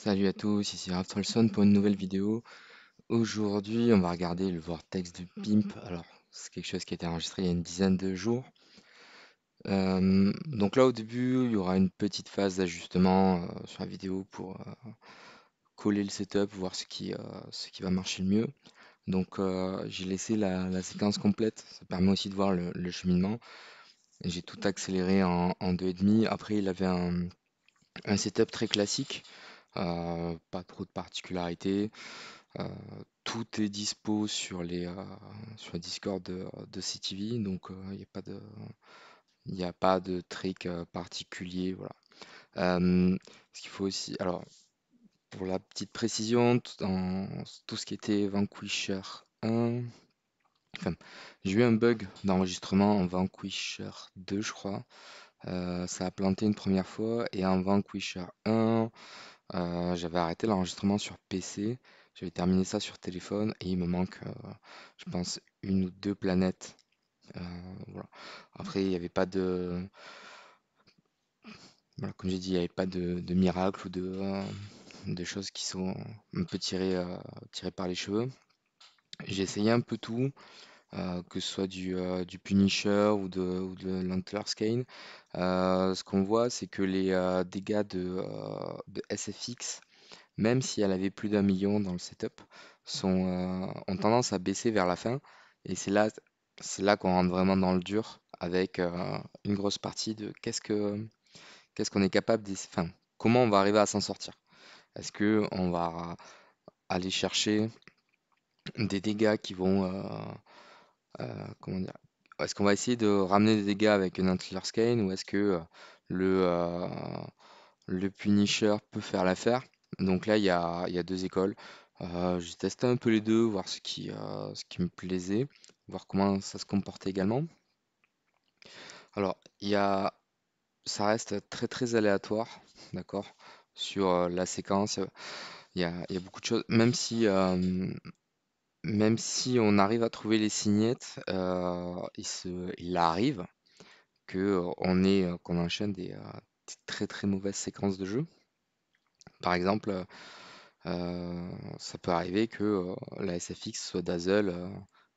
Salut à tous, ici Raptrolson pour une nouvelle vidéo. Aujourd'hui, on va regarder le vortex de Pimp. Alors, c'est quelque chose qui a été enregistré il y a une dizaine de jours. Donc là, au début, il y aura une petite phase d'ajustement sur la vidéo pour coller le setup, voir ce qui va marcher le mieux. Donc, j'ai laissé la séquence complète. Ça permet aussi de voir le cheminement. J'ai tout accéléré en 2,5. Après, il avait un setup très classique, pas trop de particularités. Euh, Tout est dispo sur le Discord de CTV, donc il n'y a pas de trick particulier, voilà. Ce qu'il faut aussi, alors pour la petite précision, tout ce qui était Vanquisher 1, enfin, j'ai eu un bug d'enregistrement en Vanquisher 2, je crois. Ça a planté une première fois et en Vanquisher 1, j'avais arrêté l'enregistrement sur PC, j'avais terminé ça sur téléphone et il me manque, je pense, une ou deux planètes. euh, voilà. Après, il n'y avait pas voilà, comme j'ai dit, il n'y avait pas de miracle ou de choses qui sont un peu tirées par les cheveux. J'ai essayé un peu tout, que ce soit du Punisher ou de l'Antler Skein. Ce qu'on voit, c'est que les dégâts de SFX, même si elle avait plus d'1 million dans le setup, ont tendance à baisser vers la fin. Et c'est là qu'on rentre vraiment dans le dur avec une grosse partie de qu'est-ce qu'on est capable enfin, comment on va arriver à s'en sortir. Est-ce que on va aller chercher des dégâts qui vont, comment dire, est-ce qu'on va essayer de ramener des dégâts avec une Antler Skein ou est-ce que le, euh, le Punisher peut faire l'affaire? Donc là, il y a deux écoles. J'ai testé un peu les deux, voir ce qui me plaisait, voir comment ça se comportait également. Alors, ça reste très très aléatoire, d'accord, sur la séquence. Il y a beaucoup de choses, même si on arrive à trouver les signettes, il arrive qu'on enchaîne des très très mauvaises séquences de jeu. Par exemple, ça peut arriver que la SFX soit dazzle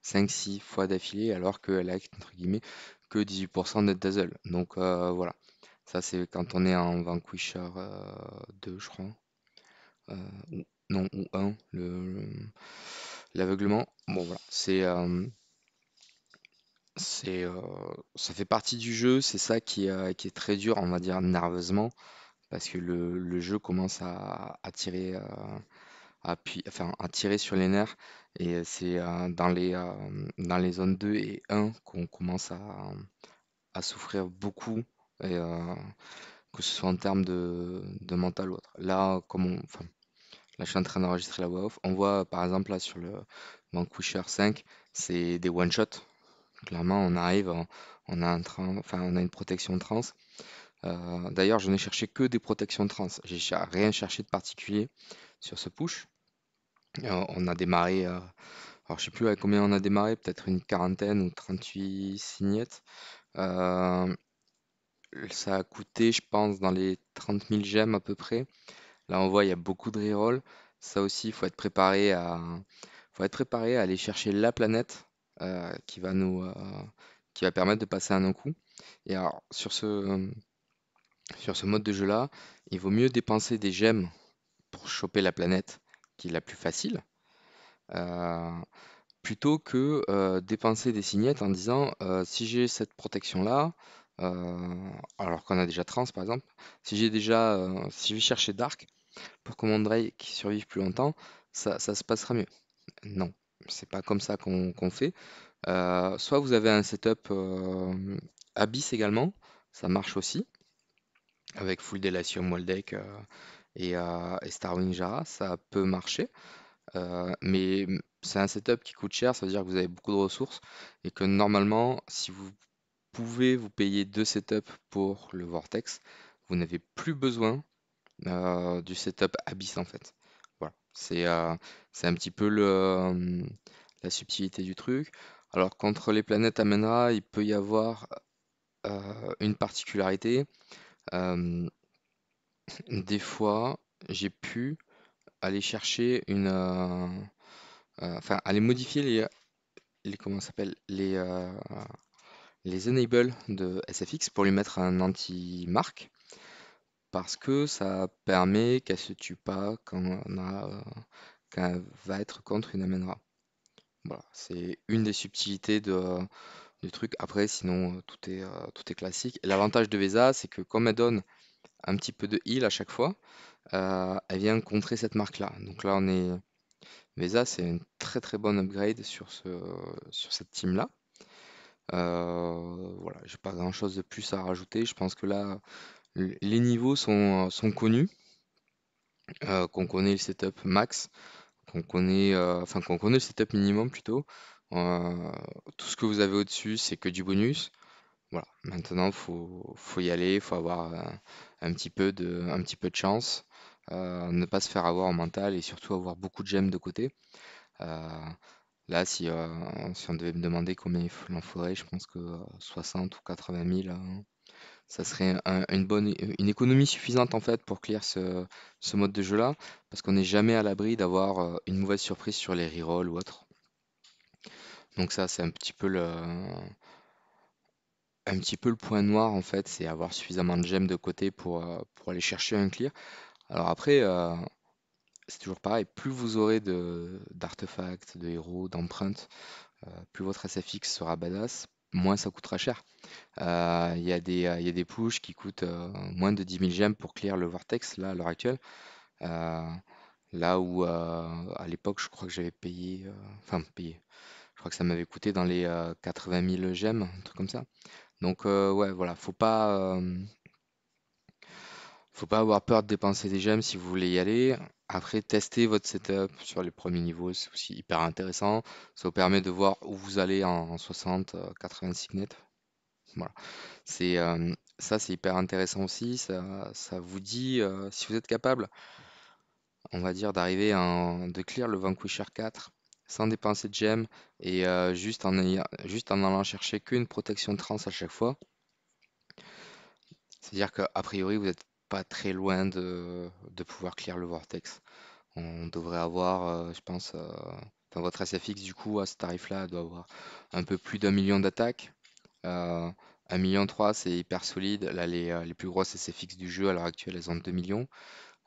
5-6 fois d'affilée alors qu'elle a entre guillemets que 18% de dazzle. Donc voilà, ça c'est quand on est en Vanquisher 2 je crois. Euh, non, ou 1, l'aveuglement. Bon voilà, ça fait partie du jeu, c'est ça qui est très dur, on va dire nerveusement, parce que le jeu commence à tirer. Enfin, à tirer sur les nerfs. Et c'est dans les zones 2 et 1 qu'on commence à souffrir beaucoup, et, que ce soit en termes de mental ou autre. Là, enfin, là, je suis en train d'enregistrer la voix off. On voit par exemple là sur le Vanquisher 5, c'est des one-shots. Clairement, on a une protection trans. D'ailleurs, je n'ai cherché que des protections trans. Rien cherché de particulier sur ce push. On a démarré, alors je sais plus à combien on a démarré, peut-être une quarantaine ou 38 signettes. Euh, Ça a coûté, je pense, dans les 30 000 gemmes à peu près. Là, on voit, il y a beaucoup de reroll. Ça aussi, il faut être préparé à aller chercher la planète qui va permettre de passer un coup. Et alors, sur ce mode de jeu-là, il vaut mieux dépenser des gemmes pour choper la planète, qui est la plus facile. Euh, Plutôt que dépenser des signettes en disant si j'ai cette protection-là, alors qu'on a déjà Trans par exemple, si je vais chercher Dark pour que mon Drake survive plus longtemps, ça se passera mieux. Non, c'est pas comme ça qu'on fait. Soit vous avez un setup Abyss également, ça marche aussi, avec Full Delation Waldeck et Starwing Jara, ça peut marcher. Mais c'est un setup qui coûte cher, ça veut dire que vous avez beaucoup de ressources et que normalement, si vous pouvez vous payer deux setups pour le Vortex, vous n'avez plus besoin du setup Abyss en fait. Voilà, c'est un petit peu la subtilité du truc. Alors contre les planètes Amenra, il peut y avoir une particularité. Euh, des fois, j'ai pu aller chercher enfin aller modifier comment ça s'appelle, les enable de SFX pour lui mettre un anti-marque parce que ça permet qu'elle se tue pas quand elle va être contre une Amenra. Voilà, c'est une des subtilités du truc. Après, sinon, tout est classique. Et l'avantage de Vesa, c'est que comme elle donne un petit peu de heal à chaque fois, elle vient contrer cette marque-là. Donc là, Vesa, c'est une très très bonne upgrade sur cette team-là. Voilà, j'ai pas grand-chose de plus à rajouter. Je pense que là, les niveaux sont connus, qu'on connaît le setup max, qu'on connaît le setup minimum plutôt. Euh, Tout ce que vous avez au-dessus, c'est que du bonus. Voilà, maintenant, faut y aller, faut avoir un petit peu de chance, ne pas se faire avoir en mental et surtout avoir beaucoup de gemmes de côté. Euh, Là, si on devait me demander combien il en faudrait, je pense que 60 ou 80 000, ça serait une économie suffisante en fait pour clear ce mode de jeu-là, parce qu'on n'est jamais à l'abri d'avoir une mauvaise surprise sur les rerolls ou autre. Donc ça, c'est un petit peu le point noir en fait, c'est avoir suffisamment de gemmes de côté pour aller chercher un clear. Alors après, c'est toujours pareil, plus vous aurez d'artefacts, de héros, d'empreintes, plus votre SFX sera badass, moins ça coûtera cher. Il y a des pushes qui coûtent moins de 10 000 gemmes pour clear le Vortex, là, à l'heure actuelle. Euh, Là où, à l'époque, je crois que j'avais payé, je crois que ça m'avait coûté dans les 80 000 gemmes, un truc comme ça. Donc, ouais, voilà, faut pas avoir peur de dépenser des gemmes si vous voulez y aller. Après, tester votre setup sur les premiers niveaux, c'est aussi hyper intéressant. Ça vous permet de voir où vous allez en 60, 80 signet. Voilà. Ça, c'est hyper intéressant aussi. Ça vous dit, si vous êtes capable, on va dire, de clear le Vanquisher 4 sans dépenser de gemmes et juste en allant chercher qu'une protection trans à chaque fois. C'est-à-dire qu'a priori, vous n'êtes pas très loin de pouvoir clear le Vortex. On devrait avoir, je pense, enfin, votre SFX du coup à ce tarif-là doit avoir un peu plus d'1 million d'attaques. 1,3 million, c'est hyper solide. Là, les plus grosses SFX du jeu à l'heure actuelle, elles ont 2 millions.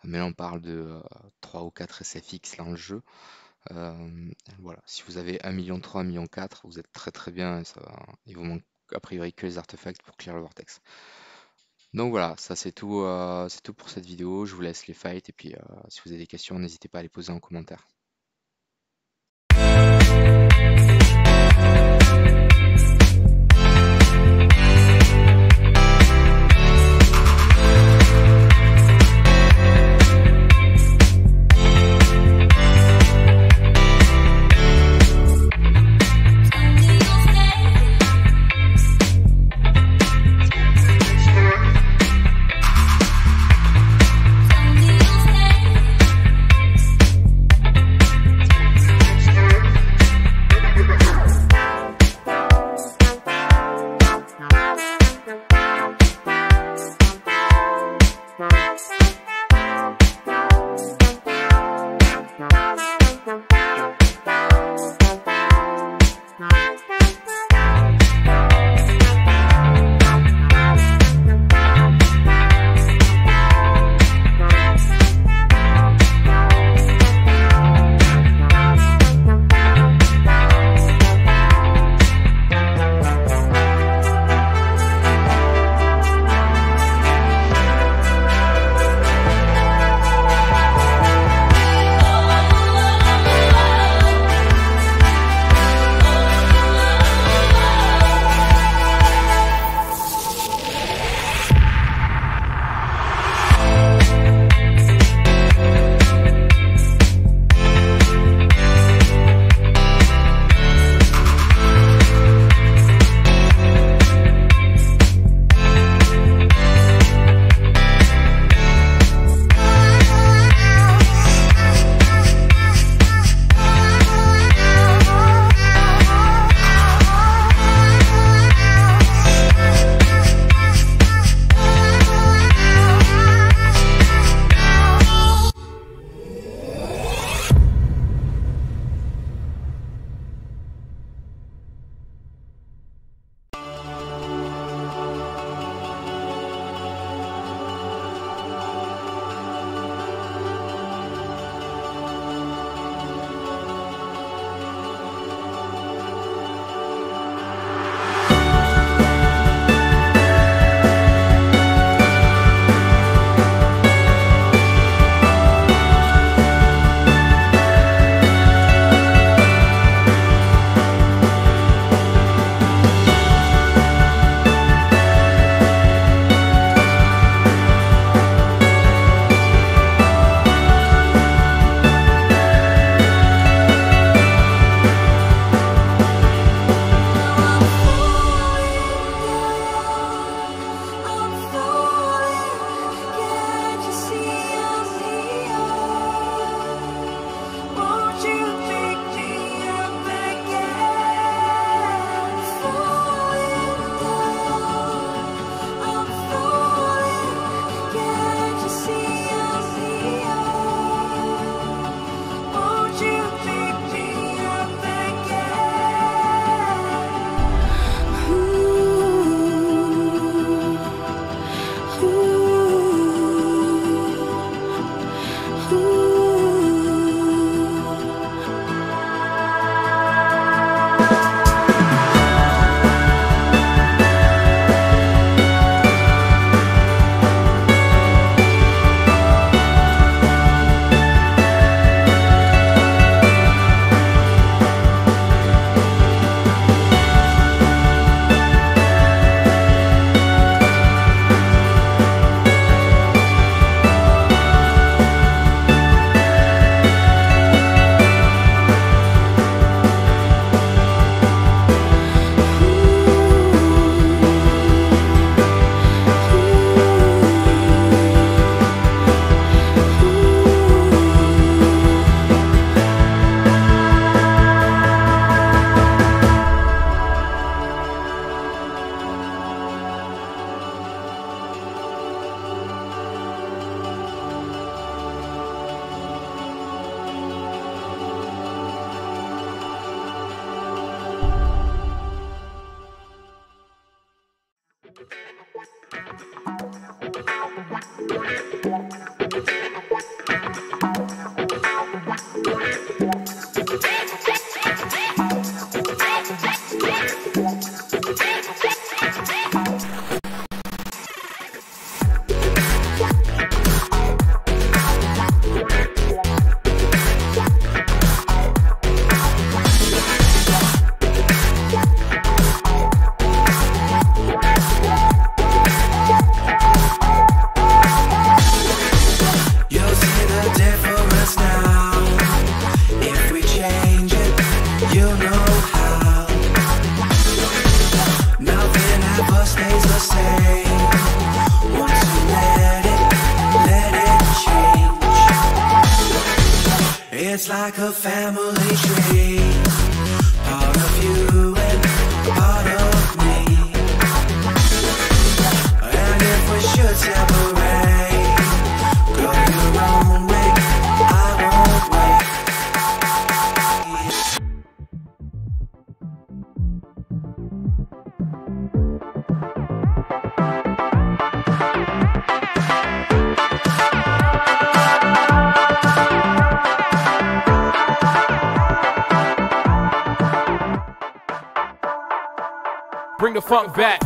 Mais là, on parle de 3 ou 4 SFX dans le jeu. Voilà, si vous avez 1,3 million, 1,4 million, vous êtes très très bien. Il vous manque a priori que les artefacts pour clear le Vortex. Donc voilà, ça c'est tout pour cette vidéo. Je vous laisse les fights et puis si vous avez des questions, n'hésitez pas à les poser en commentaire. It's like a family tree, part of you and part of me. And if we should separate, go your own way, I won't wait. Bring the funk back.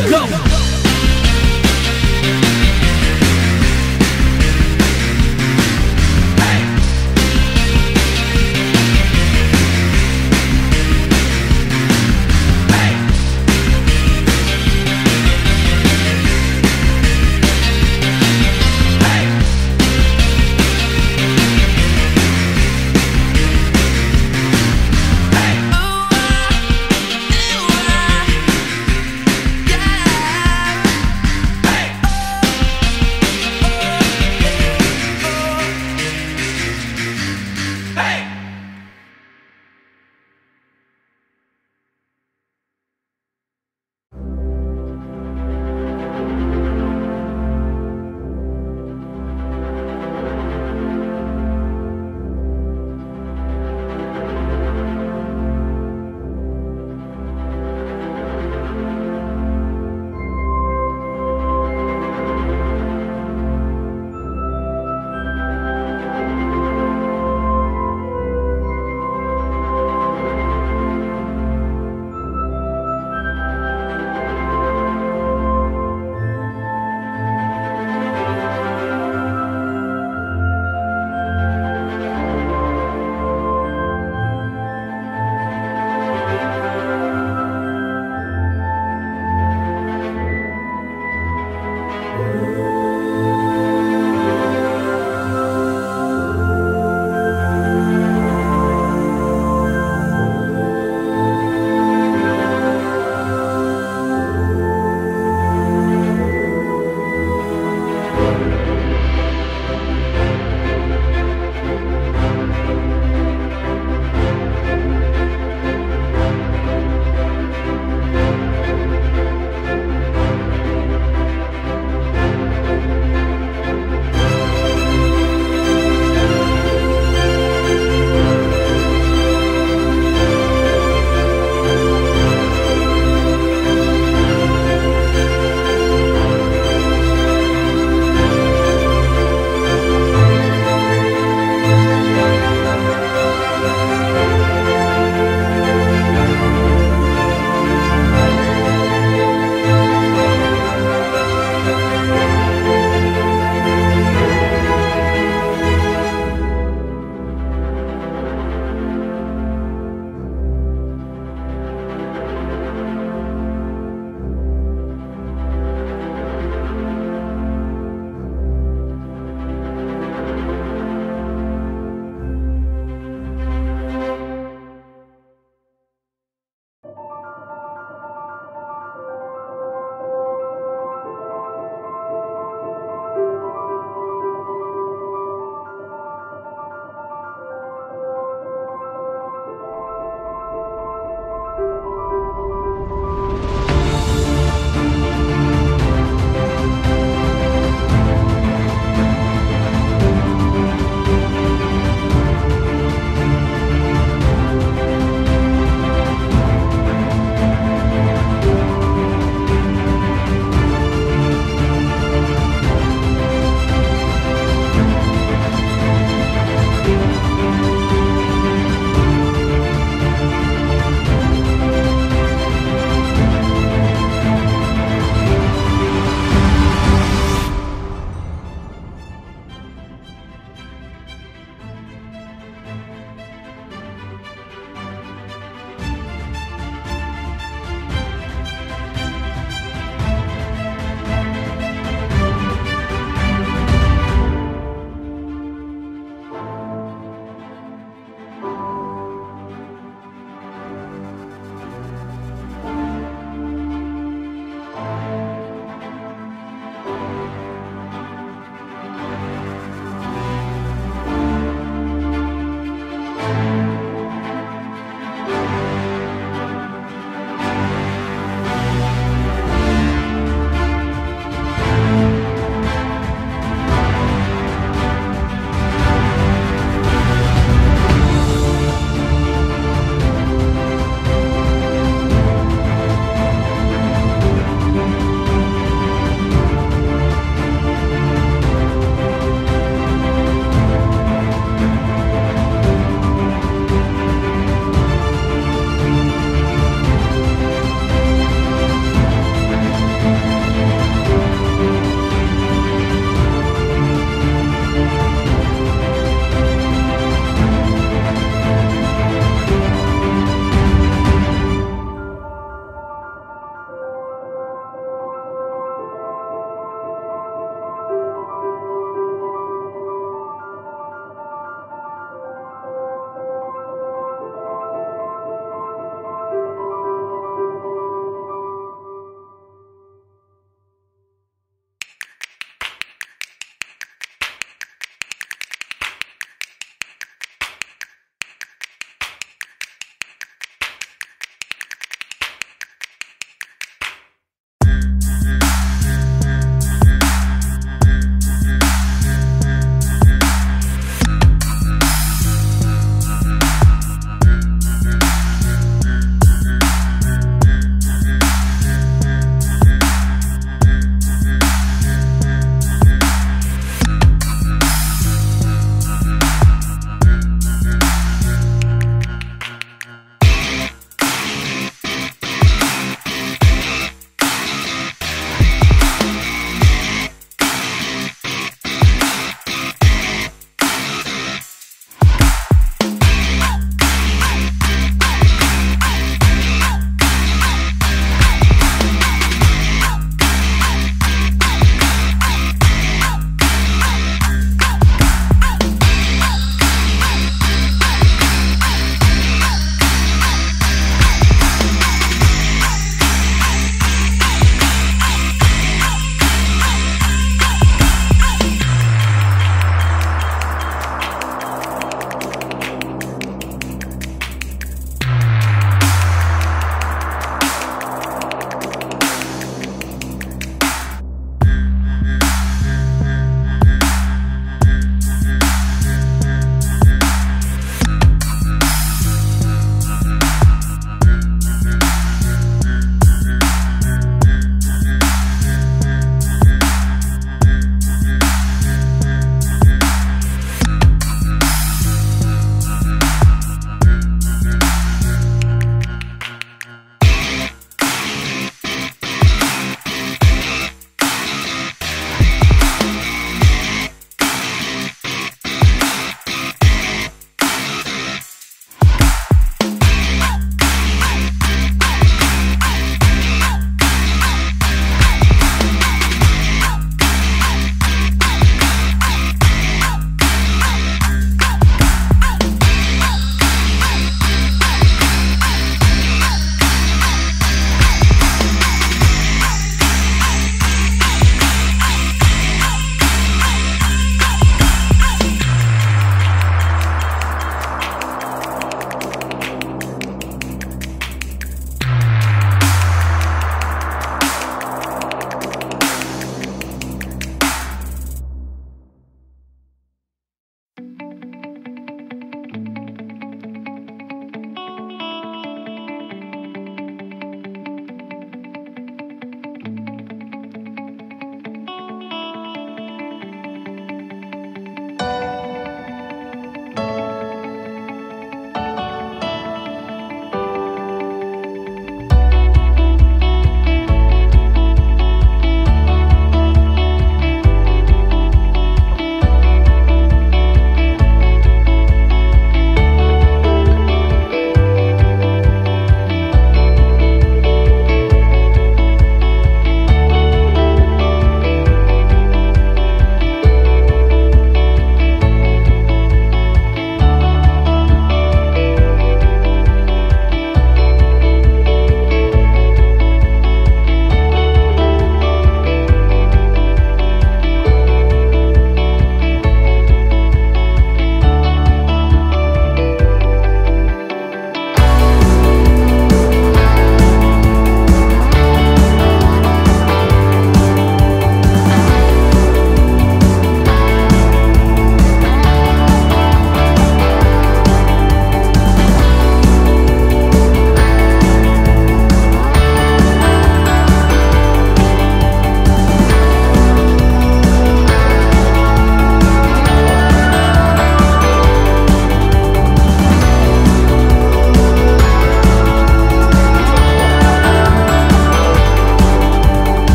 Let's go. Yeah.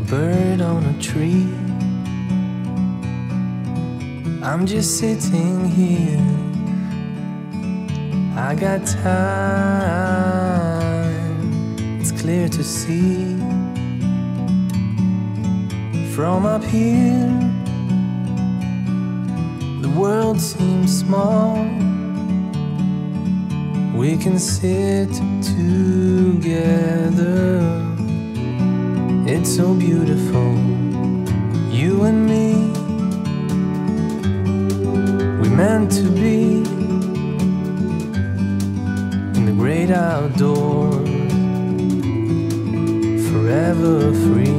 bird on a tree. I'm just sitting here. I got time, it's clear to see. From up here, the world seems small. We can sit together. It's so beautiful, you and me. We meant to be in the great outdoors, forever free.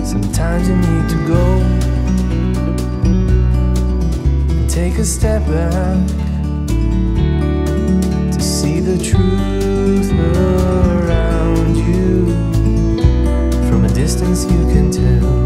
Sometimes you need to go and take a step back to see the truth around you. From a distance you can tell